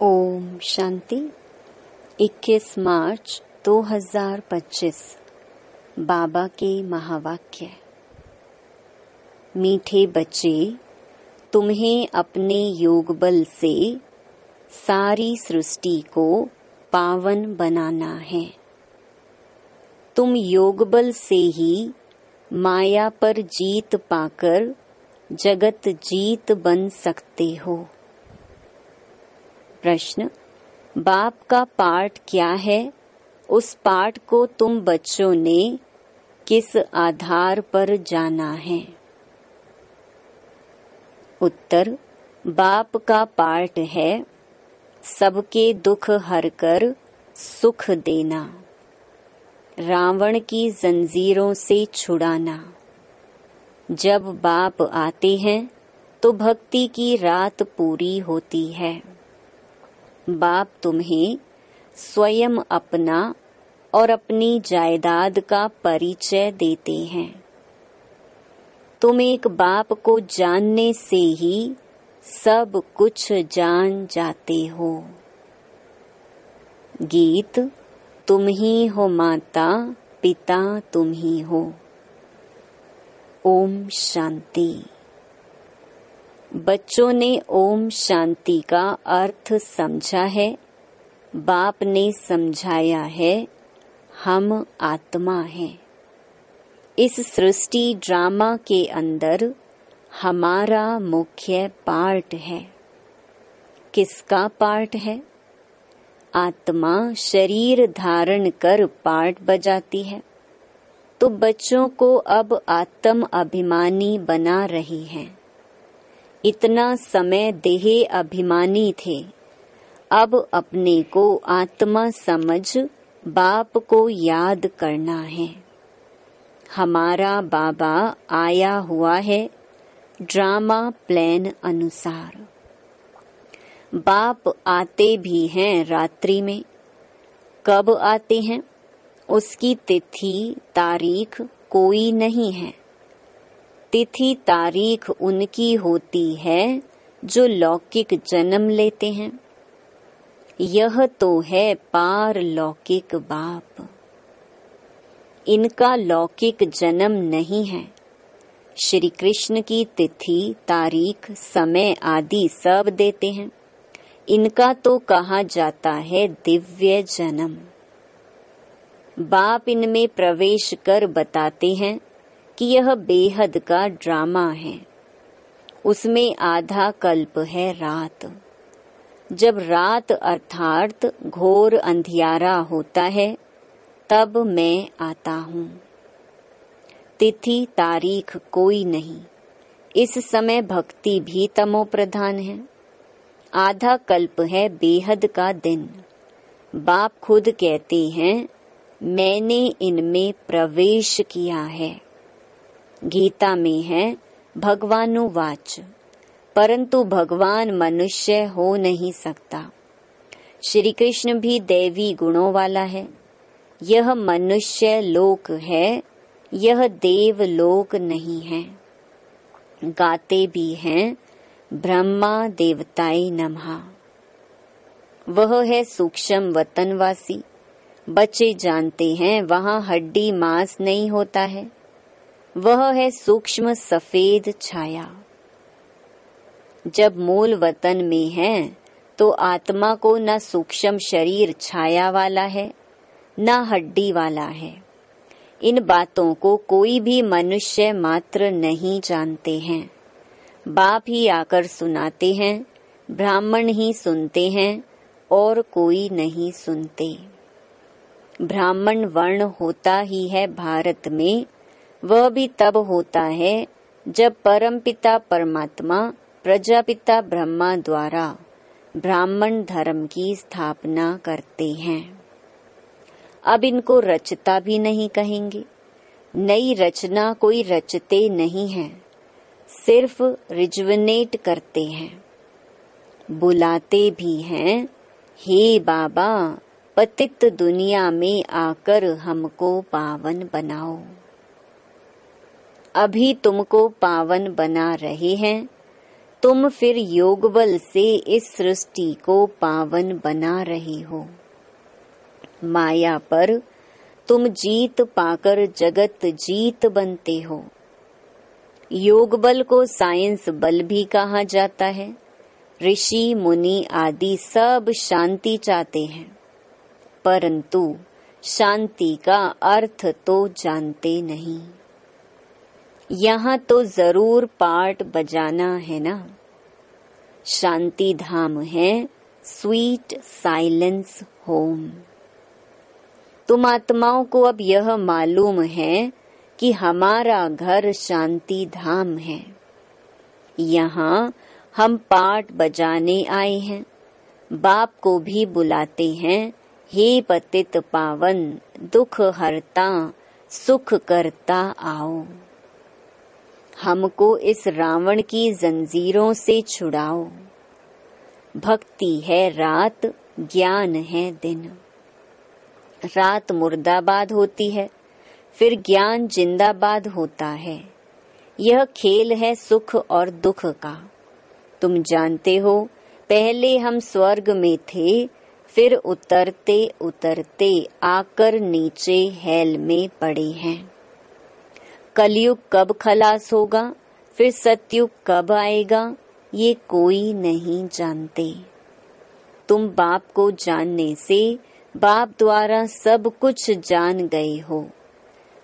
ओम शांति। 21 मार्च 2025 बाबा के महावाक्य। मीठे बच्चे, तुम्हें अपने योग बल से सारी सृष्टि को पावन बनाना है। तुम योग बल से ही माया पर जीत पाकर जगत जीत बन सकते हो। प्रश्न, बाप का पाठ क्या है? उस पाठ को तुम बच्चों ने किस आधार पर जाना है? उत्तर, बाप का पाठ है सबके दुख हरकर सुख देना, रावण की जंजीरों से छुड़ाना। जब बाप आते हैं तो भक्ति की रात पूरी होती है। बाप तुम्हें स्वयं अपना और अपनी जायदाद का परिचय देते हैं। तुम एक बाप को जानने से ही सब कुछ जान जाते हो। गीत, तुम ही हो माता पिता तुम ही हो। ओम शांति। बच्चों ने ओम शांति का अर्थ समझा है। बाप ने समझाया है, हम आत्मा हैं। इस सृष्टि ड्रामा के अंदर हमारा मुख्य पार्ट है। किसका पार्ट है? आत्मा शरीर धारण कर पार्ट बजाती है, तो बच्चों को अब आत्म अभिमानी बना रही है। इतना समय देह अभिमानी थे, अब अपने को आत्मा समझ बाप को याद करना है। हमारा बाबा आया हुआ है ड्रामा प्लान अनुसार। बाप आते भी हैं रात्रि में। कब आते हैं उसकी तिथि तारीख कोई नहीं है। तिथि तारीख उनकी होती है जो लौकिक जन्म लेते हैं। यह तो है पारलौकिक बाप। इनका लौकिक जन्म नहीं है। श्री कृष्ण की तिथि तारीख समय आदि सब देते हैं। इनका तो कहा जाता है दिव्य जन्म। बाप इनमें प्रवेश कर बताते हैं कि यह बेहद का ड्रामा है। उसमें आधा कल्प है रात। जब रात अर्थात घोर अंधियारा होता है तब मैं आता हूँ। तिथि तारीख कोई नहीं। इस समय भक्ति भी तमो प्रधान है। आधा कल्प है बेहद का दिन। बाप खुद कहते हैं, मैंने इनमें प्रवेश किया है। गीता में है भगवानुवाच, परंतु भगवान मनुष्य हो नहीं सकता। श्री कृष्ण भी दैवी गुणों वाला है। यह मनुष्य लोक है, यह देव लोक नहीं है। गाते भी हैं ब्रह्मा देवताय नमः। वह है सूक्ष्म वतनवासी। बच्चे जानते हैं वहाँ हड्डी मांस नहीं होता है। वह है सूक्ष्म सफेद छाया। जब मूल वतन में है तो आत्मा को न सूक्ष्म शरीर छाया वाला है न हड्डी वाला है। इन बातों को कोई भी मनुष्य मात्र नहीं जानते हैं। बाप ही आकर सुनाते हैं, ब्राह्मण ही सुनते हैं और कोई नहीं सुनते। ब्राह्मण वर्ण होता ही है भारत में। वह भी तब होता है जब परमपिता परमात्मा प्रजापिता ब्रह्मा द्वारा ब्राह्मण धर्म की स्थापना करते हैं। अब इनको रचता भी नहीं कहेंगे। नई रचना कोई रचते नहीं है, सिर्फ रिजुवनेट करते हैं। बुलाते भी हैं, हे बाबा पतित दुनिया में आकर हमको पावन बनाओ। अभी तुमको पावन बना रहे हैं तुम फिर योग बल से इस सृष्टि को पावन बना रहे हो। माया पर तुम जीत पाकर जगत जीत बनते हो। योग बल को साइंस बल भी कहा जाता है। ऋषि मुनि आदि सब शांति चाहते हैं, परंतु शांति का अर्थ तो जानते नहीं। यहाँ तो जरूर पार्ट बजाना है ना। शांति धाम है स्वीट साइलेंस होम। तुम आत्माओं को अब यह मालूम है कि हमारा घर शांति धाम है। यहाँ हम पार्ट बजाने आए हैं। बाप को भी बुलाते हैं, हे पतित पावन दुख हरता सुख करता आओ। हमको इस रावण की जंजीरों से छुड़ाओ। भक्ति है रात, ज्ञान है दिन। रात मुर्दाबाद होती है, फिर ज्ञान जिंदाबाद होता है। यह खेल है सुख और दुख का। तुम जानते हो, पहले हम स्वर्ग में थे, फिर उतरते उतरते आकर नीचे हेल में पड़े हैं। कलयुग कब खलास होगा, फिर सतयुग कब आएगा, ये कोई नहीं जानते। तुम बाप को जानने से बाप द्वारा सब कुछ जान गए हो।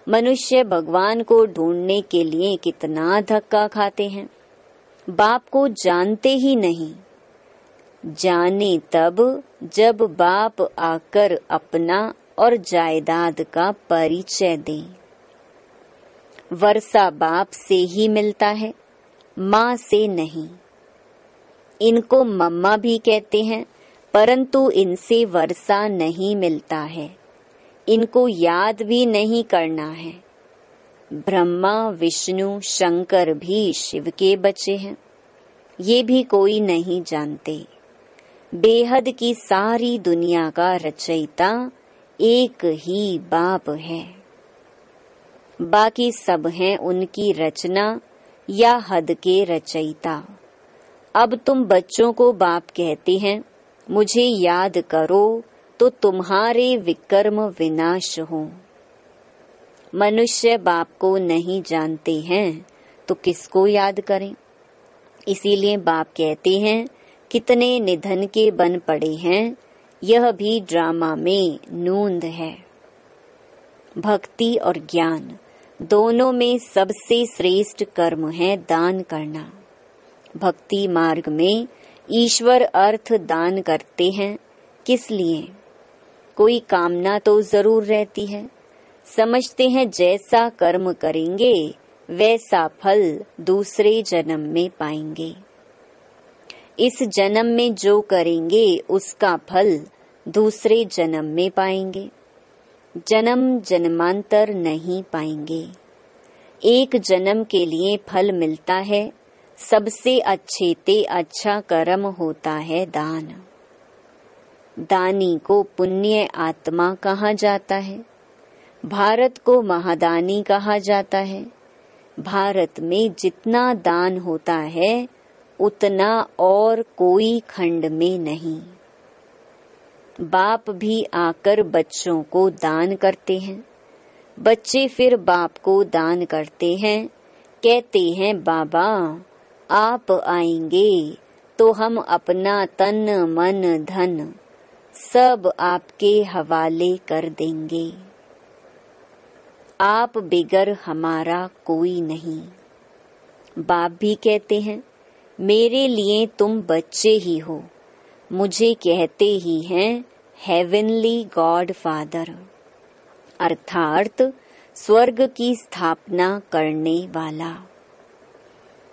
मनुष्य भगवान को ढूंढने के लिए कितना धक्का खाते हैं, बाप को जानते ही नहीं। जाने तब जब बाप आकर अपना और जायदाद का परिचय दे। वर्षा बाप से ही मिलता है, माँ से नहीं। इनको मम्मा भी कहते हैं, परंतु इनसे वर्षा नहीं मिलता है। इनको याद भी नहीं करना है। ब्रह्मा विष्णु शंकर भी शिव के बच्चे हैं, ये भी कोई नहीं जानते। बेहद की सारी दुनिया का रचयिता एक ही बाप है, बाकी सब हैं उनकी रचना या हद के रचयिता। अब तुम बच्चों को बाप कहते हैं, मुझे याद करो तो तुम्हारे विकर्म विनाश हो। मनुष्य बाप को नहीं जानते हैं तो किसको याद करें। इसीलिए बाप कहते हैं, कितने निधन के बन पड़े हैं, यह भी ड्रामा में नूंद है। भक्ति और ज्ञान दोनों में सबसे श्रेष्ठ कर्म है दान करना। भक्ति मार्ग में ईश्वर अर्थ दान करते हैं, किस लिए? कोई कामना तो जरूर रहती है। समझते हैं जैसा कर्म करेंगे वैसा फल दूसरे जन्म में पाएंगे। इस जन्म में जो करेंगे उसका फल दूसरे जन्म में पाएंगे, जन्म जन्मांतर नहीं पाएंगे। एक जन्म के लिए फल मिलता है, सबसे अच्छे ते अच्छा कर्म होता है दान। दानी को पुण्य आत्मा कहा जाता है। भारत को महादानी कहा जाता है। भारत में जितना दान होता है उतना और कोई खंड में नहीं। बाप भी आकर बच्चों को दान करते हैं, बच्चे फिर बाप को दान करते हैं। कहते हैं, बाबा आप आएंगे तो हम अपना तन मन धन सब आपके हवाले कर देंगे। आप बिगर हमारा कोई नहीं। बाप भी कहते हैं, मेरे लिए तुम बच्चे ही हो। मुझे कहते ही हैं हेवनली गॉड फादर, अर्थात स्वर्ग की स्थापना करने वाला।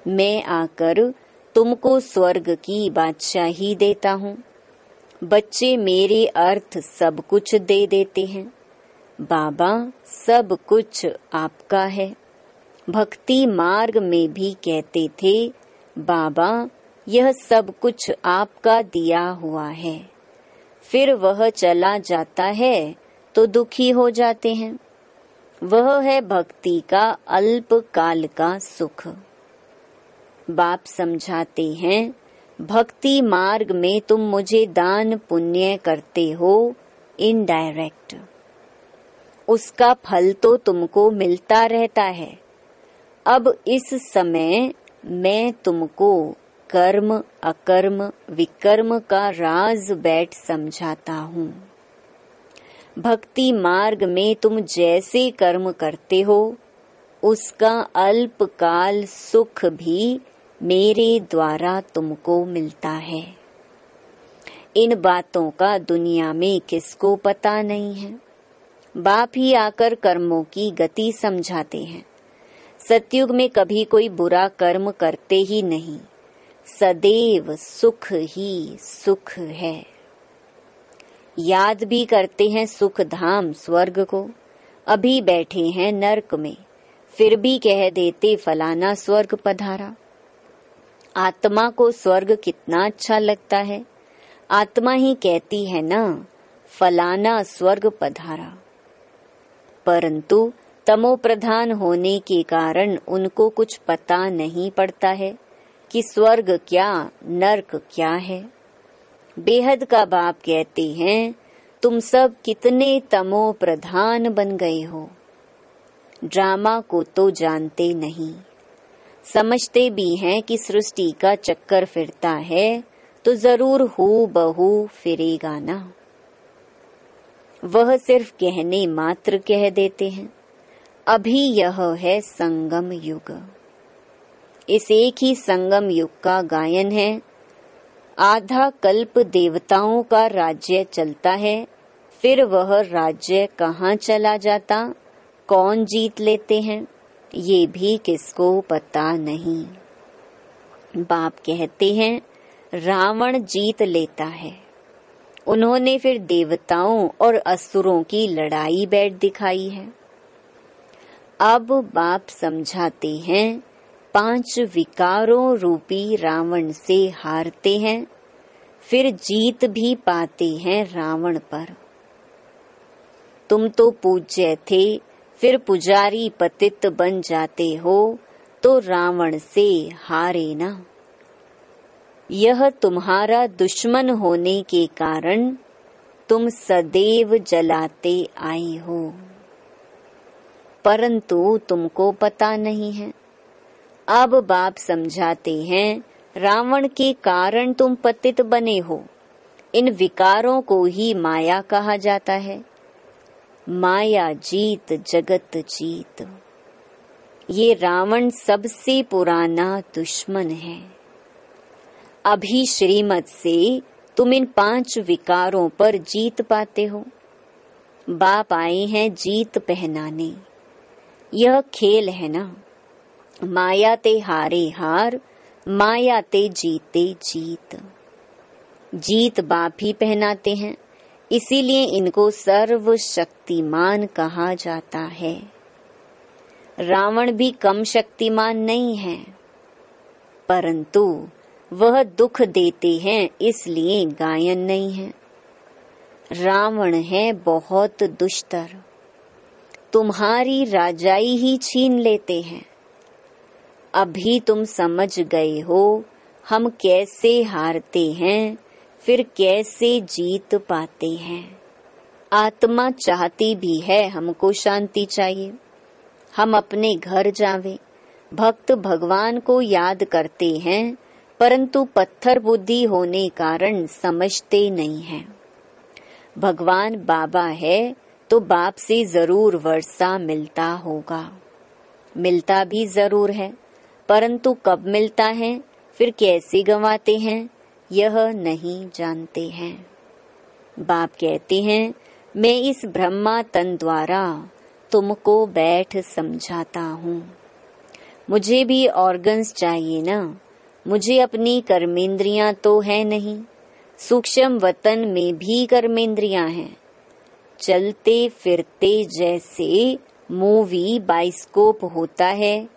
मैं आकर तुमको स्वर्ग की बादशाही देता हूँ। बच्चे मेरे अर्थ सब कुछ दे देते हैं। बाबा सब कुछ आपका है। भक्ति मार्ग में भी कहते थे, बाबा यह सब कुछ आपका दिया हुआ है। फिर वह चला जाता है तो दुखी हो जाते हैं। वह है भक्ति का अल्प काल का सुख। बाप समझाते हैं, भक्ति मार्ग में तुम मुझे दान पुण्य करते हो इनडायरेक्ट, उसका फल तो तुमको मिलता रहता है। अब इस समय मैं तुमको कर्म अकर्म विकर्म का राज बैठ समझाता हूँ। भक्ति मार्ग में तुम जैसे कर्म करते हो उसका अल्पकाल सुख भी मेरे द्वारा तुमको मिलता है। इन बातों का दुनिया में किसको पता नहीं है। बाप ही आकर कर्मों की गति समझाते हैं। सतयुग में कभी कोई बुरा कर्म करते ही नहीं, सदैव सुख ही सुख है। याद भी करते हैं सुख धाम स्वर्ग को, अभी बैठे हैं नरक में, फिर भी कह देते फलाना स्वर्ग पधारा। आत्मा को स्वर्ग कितना अच्छा लगता है, आत्मा ही कहती है ना फलाना स्वर्ग पधारा। परंतु तमो प्रधान होने के कारण उनको कुछ पता नहीं पड़ता है कि स्वर्ग क्या नरक क्या है। बेहद का बाप कहते हैं, तुम सब कितने तमो प्रधान बन गए हो। ड्रामा को तो जानते नहीं, समझते भी हैं कि सृष्टि का चक्कर फिरता है तो जरूर हूबहू फिरेगा ना। वह सिर्फ कहने मात्र कह देते हैं। अभी यह है संगम युग। इस एक ही संगम युग का गायन है। आधा कल्प देवताओं का राज्य चलता है, फिर वह राज्य कहाँ चला जाता, कौन जीत लेते हैं, ये भी किसको पता नहीं। बाप कहते हैं रावण जीत लेता है। उन्होंने फिर देवताओं और असुरों की लड़ाई बैठ दिखाई है। अब बाप समझाते हैं 5 विकारों रूपी रावण से हारते हैं, फिर जीत भी पाते हैं रावण पर। तुम तो पूज्य थे, फिर पुजारी पतित बन जाते हो तो रावण से हारे ना। यह तुम्हारा दुश्मन होने के कारण तुम सदैव जलाते आई हो, परंतु तुमको पता नहीं है। अब बाप समझाते हैं रावण के कारण तुम पतित बने हो। इन विकारों को ही माया कहा जाता है। माया जीत जगत जीत। ये रावण सबसे पुराना दुश्मन है। अभी श्रीमत से तुम इन 5 विकारों पर जीत पाते हो। बाप आए हैं जीत पहनाने। यह खेल है ना, माया ते हारे हार, माया ते जीते जीत। जीत बाप ही पहनाते हैं, इसीलिए इनको सर्वशक्तिमान कहा जाता है। रावण भी कम शक्तिमान नहीं है, परंतु वह दुख देते हैं इसलिए गायन नहीं है। रावण है बहुत दुष्टर, तुम्हारी राजाई ही छीन लेते हैं। अभी तुम समझ गए हो हम कैसे हारते हैं, फिर कैसे जीत पाते हैं। आत्मा चाहती भी है हमको शांति चाहिए, हम अपने घर जावें। भक्त भगवान को याद करते हैं, परंतु पत्थर बुद्धि होने कारण समझते नहीं हैं। भगवान बाबा है तो बाप से जरूर वर्षा मिलता होगा, मिलता भी जरूर है, परंतु कब मिलता है फिर कैसे गंवाते हैं यह नहीं जानते हैं। बाप कहते हैं मैं इस ब्रह्मा तन द्वारा तुमको बैठ समझाता हूँ। मुझे भी ऑर्गन्स चाहिए ना, मुझे अपनी कर्मेंद्रियां तो है नहीं। सूक्ष्म वतन में भी कर्मेंद्रियां हैं। चलते फिरते जैसे मूवी बाइस्कोप होता है,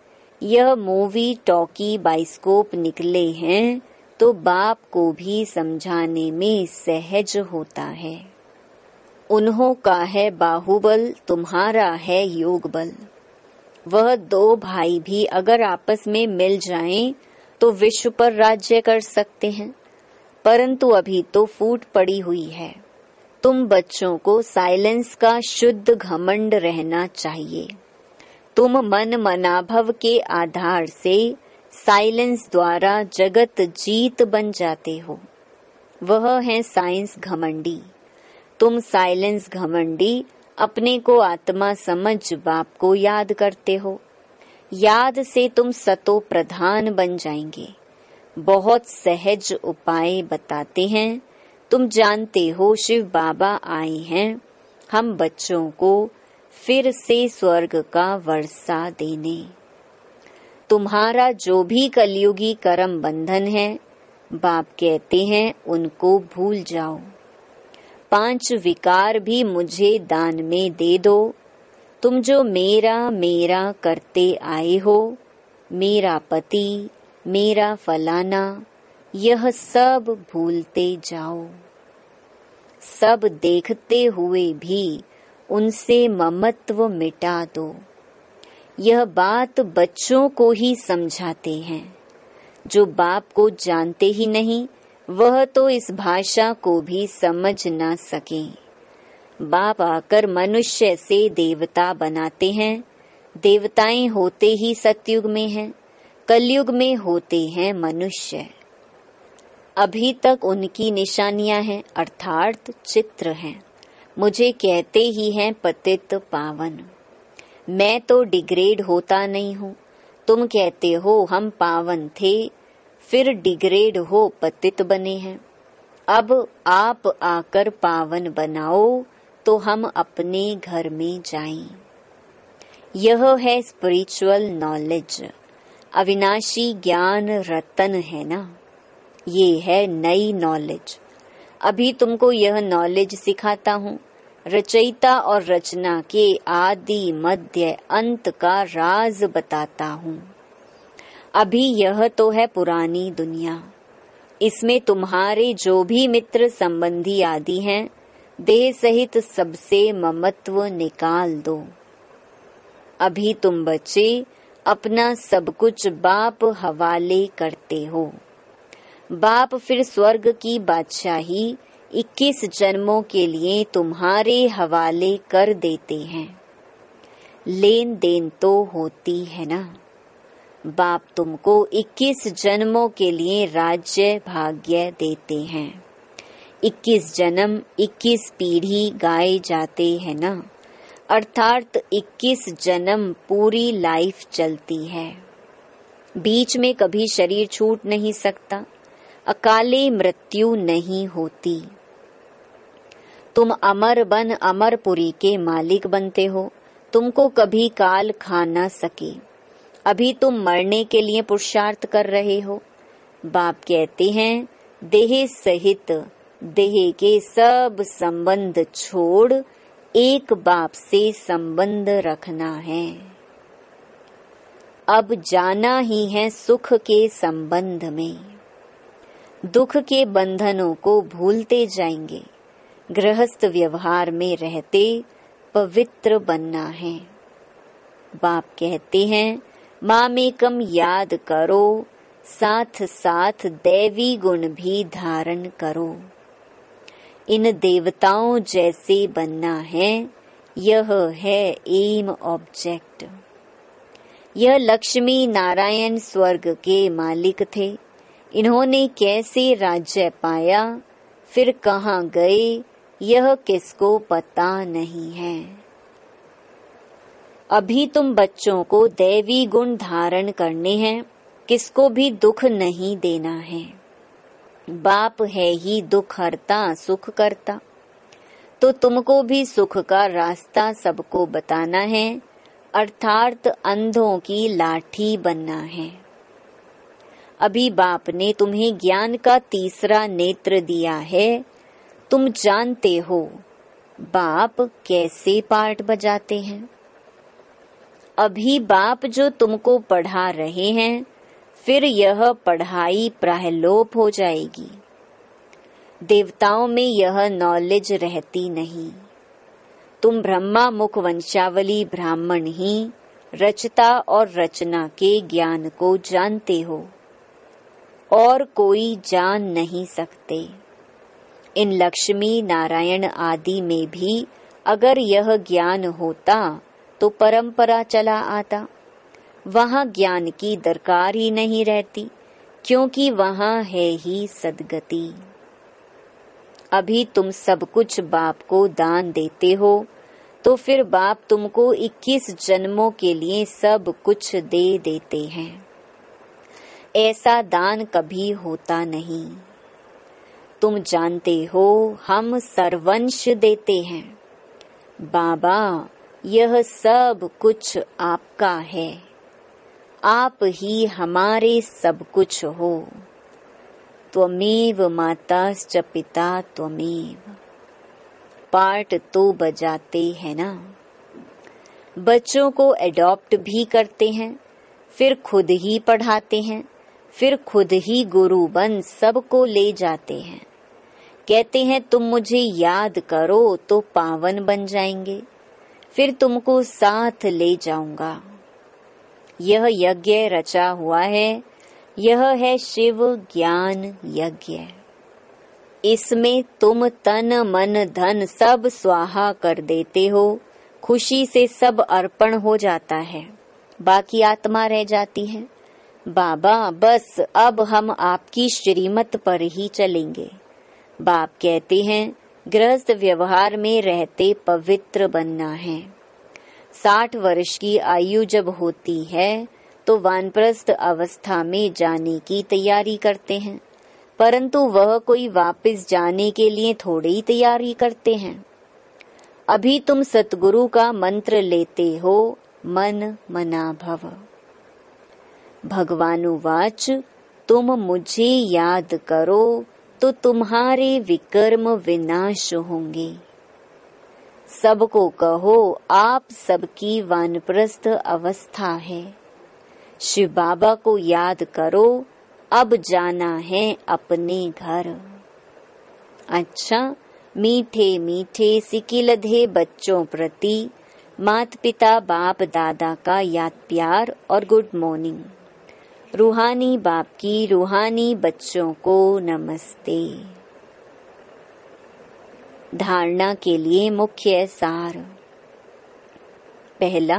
यह मूवी टॉकी बाइस्कोप निकले हैं तो बाप को भी समझाने में सहज होता है। उन्हों का है बाहुबल, तुम्हारा है योग बल। वह 2 भाई भी अगर आपस में मिल जाएं तो विश्व पर राज्य कर सकते हैं, परंतु अभी तो फूट पड़ी हुई है। तुम बच्चों को साइलेंस का शुद्ध घमंड रहना चाहिए। तुम मन मनाभव के आधार से साइलेंस द्वारा जगत जीत बन जाते हो। वह है साइंस घमंडी। तुम साइलेंस घमंडी अपने को आत्मा समझ बाप को याद करते हो। याद से तुम सतो प्रधान बन जाएंगे। बहुत सहज उपाय बताते हैं। तुम जानते हो शिव बाबा आए हैं हम बच्चों को फिर से स्वर्ग का वर्षा देने। तुम्हारा जो भी कलयुगी कर्म बंधन है, बाप कहते हैं उनको भूल जाओ। 5 विकार भी मुझे दान में दे दो। तुम जो मेरा मेरा करते आए हो, मेरा पति, मेरा फलाना, यह सब भूलते जाओ। सब देखते हुए भी उनसे ममत्व मिटा दो। यह बात बच्चों को ही समझाते हैं। जो बाप को जानते ही नहीं, वह तो इस भाषा को भी समझ ना सके। बाप आकर मनुष्य से देवता बनाते हैं। देवताएं होते ही सतयुग में हैं, कलयुग में होते हैं मनुष्य। अभी तक उनकी निशानियां हैं, अर्थात चित्र हैं। मुझे कहते ही हैं पतित पावन। मैं तो डिग्रेड होता नहीं हूँ। तुम कहते हो हम पावन थे, फिर डिग्रेड हो पतित बने हैं। अब आप आकर पावन बनाओ तो हम अपने घर में जाएं। यह है स्पिरिचुअल नॉलेज। अविनाशी ज्ञान रतन है ना। ये है नई नॉलेज। अभी तुमको यह नॉलेज सिखाता हूँ। रचयिता और रचना के आदि मध्य अंत का राज बताता हूँ। अभी यह तो है पुरानी दुनिया। इसमें तुम्हारे जो भी मित्र संबंधी आदि हैं, देह सहित सबसे ममत्व निकाल दो। अभी तुम बच्चे अपना सब कुछ बाप हवाले करते हो। बाप फिर स्वर्ग की बादशाही 21 जन्मों के लिए तुम्हारे हवाले कर देते हैं। लेन देन तो होती है ना। बाप तुमको 21 जन्मों के लिए राज्य भाग्य देते हैं। 21 जन्म 21 पीढ़ी गाए जाते हैं ना, अर्थात 21 जन्म पूरी लाइफ चलती है। बीच में कभी शरीर छूट नहीं सकता। अकाले मृत्यु नहीं होती। तुम अमर बन अमरपुरी के मालिक बनते हो। तुमको कभी काल खा न सके। अभी तुम मरने के लिए पुरुषार्थ कर रहे हो। बाप कहते हैं देह सहित देह के सब संबंध छोड़ एक बाप से संबंध रखना है। अब जाना ही है सुख के संबंध में। दुख के बंधनों को भूलते जाएंगे। गृहस्थ व्यवहार में रहते पवित्र बनना है। बाप कहते हैं मामेकम याद करो, साथ साथ दैवी गुण भी धारण करो। इन देवताओं जैसे बनना है, यह है एम ऑब्जेक्ट। यह लक्ष्मी नारायण स्वर्ग के मालिक थे। इन्होंने कैसे राज्य पाया, फिर कहाँ गए, यह किसको पता नहीं है। अभी तुम बच्चों को दैवी गुण धारण करने हैं, किसको भी दुख नहीं देना है। बाप है ही दुख हरता सुख करता, तो तुमको भी सुख का रास्ता सबको बताना है, अर्थात अंधों की लाठी बनना है। अभी बाप ने तुम्हें ज्ञान का तीसरा नेत्र दिया है। तुम जानते हो बाप कैसे पार्ट बजाते हैं। अभी बाप जो तुमको पढ़ा रहे हैं, फिर यह पढ़ाई प्रायलोप हो जाएगी। देवताओं में यह नॉलेज रहती नहीं। तुम ब्रह्मा मुख वंशावली ब्राह्मण ही रचता और रचना के ज्ञान को जानते हो। और कोई जान नहीं सकते। इन लक्ष्मी नारायण आदि में भी अगर यह ज्ञान होता तो परंपरा चला आता। वहाँ ज्ञान की दरकार ही नहीं रहती, क्योंकि वहाँ है ही सद्गति। अभी तुम सब कुछ बाप को दान देते हो, तो फिर बाप तुमको 21 जन्मों के लिए सब कुछ दे देते हैं। ऐसा दान कभी होता नहीं। तुम जानते हो हम सर्वंश देते हैं। बाबा, यह सब कुछ आपका है। आप ही हमारे सब कुछ हो। त्वमेव माताश्च पिता त्वमेव। पार्ट तो बजाते हैं ना। बच्चों को एडॉप्ट भी करते हैं, फिर खुद ही पढ़ाते हैं, फिर खुद ही गुरु बन सबको ले जाते हैं। कहते हैं तुम मुझे याद करो तो पावन बन जाएंगे, फिर तुमको साथ ले जाऊंगा। यह यज्ञ रचा हुआ है, यह है शिव ज्ञान यज्ञ। इसमें तुम तन मन धन सब स्वाहा कर देते हो, खुशी से सब अर्पण हो जाता है, बाकी आत्मा रह जाती है। बाबा, बस अब हम आपकी श्रीमत पर ही चलेंगे। बाप कहते हैं गृहस्थ व्यवहार में रहते पवित्र बनना है। 60 वर्ष की आयु जब होती है तो वानप्रस्थ अवस्था में जाने की तैयारी करते हैं, परंतु वह कोई वापस जाने के लिए थोड़ी ही तैयारी करते हैं। अभी तुम सतगुरु का मंत्र लेते हो, मन मना भव। भगवानुवाच, तुम मुझे याद करो तो तुम्हारे विकर्म विनाश होंगे। सबको कहो आप सबकी वानप्रस्थ अवस्था है। शिव बाबा को याद करो, अब जाना है अपने घर। अच्छा, मीठे मीठे सिकिलधे बच्चों प्रति माता पिता बाप दादा का याद प्यार और गुड मॉर्निंग। रूहानी बाप की रूहानी बच्चों को नमस्ते। धारणा के लिए मुख्य सार। पहला,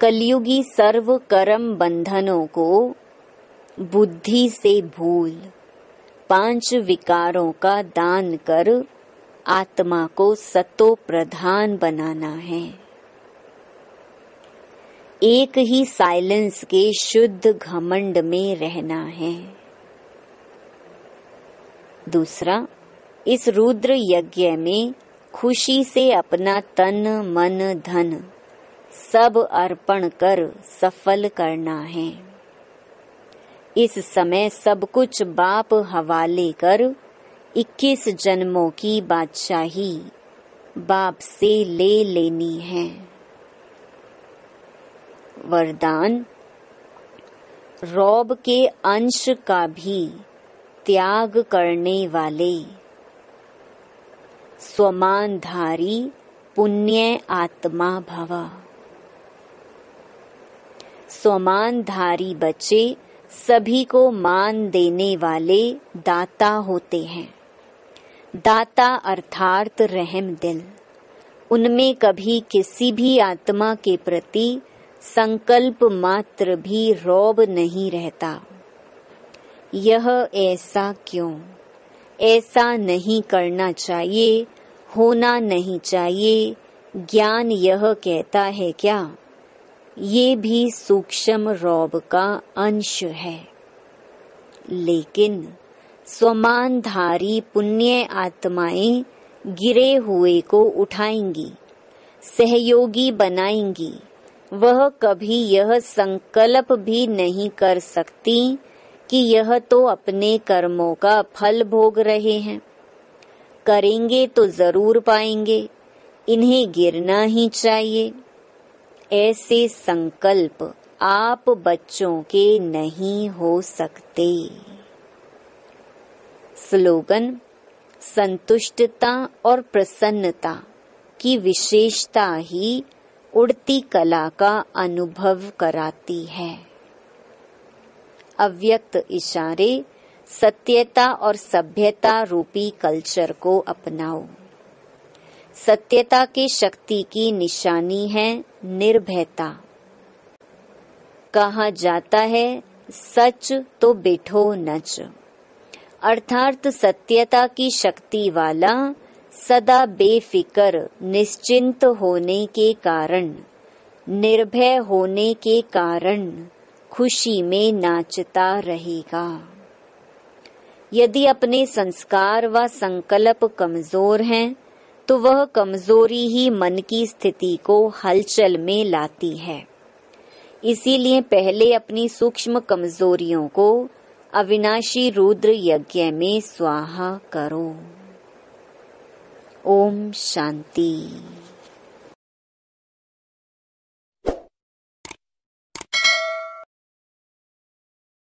कलयुगी सर्व कर्म बंधनों को बुद्धि से भूल 5 विकारों का दान कर आत्मा को सतो प्रधान बनाना है। एक ही साइलेंस के शुद्ध घमंड में रहना है। दूसरा, इस रुद्र यज्ञ में खुशी से अपना तन मन धन सब अर्पण कर सफल करना है। इस समय सब कुछ बाप हवाले कर 21 जन्मों की बादशाही बाप से ले लेनी है। वरदान, रौब के अंश का भी त्याग करने वाले स्वमानधारी पुण्य आत्मा भव। स्वमानधारी बच्चे सभी को मान देने वाले दाता होते हैं। दाता अर्थात रहम दिल। उनमें कभी किसी भी आत्मा के प्रति संकल्प मात्र भी रौब नहीं रहता। यह ऐसा क्यों? ऐसा नहीं करना चाहिए, होना नहीं चाहिए, ज्ञान यह कहता है क्या? ये भी सूक्ष्म रौब का अंश है। लेकिन स्वमानधारी पुण्य आत्माएं गिरे हुए को उठाएंगी, सहयोगी बनाएंगी। वह कभी यह संकल्प भी नहीं कर सकती कि यह तो अपने कर्मों का फल भोग रहे हैं। करेंगे तो जरूर पाएंगे, इन्हें गिरना ही चाहिए। ऐसे संकल्प आप बच्चों के नहीं हो सकते। स्लोगन, संतुष्टता और प्रसन्नता की विशेषता ही उड़ती कला का अनुभव कराती है। अव्यक्त इशारे सत्यता और सभ्यता रूपी कल्चर को अपनाओ। सत्यता की शक्ति की निशानी है निर्भयता। कहा जाता है सच तो बैठो नच, अर्थात सत्यता की शक्ति वाला सदा बेफिक्र निश्चिंत होने के कारण, निर्भय होने के कारण खुशी में नाचता रहेगा। यदि अपने संस्कार व संकल्प कमजोर हैं, तो वह कमजोरी ही मन की स्थिति को हलचल में लाती है। इसीलिए पहले अपनी सूक्ष्म कमजोरियों को अविनाशी रुद्र यज्ञ में स्वाहा करो। ओम शांति।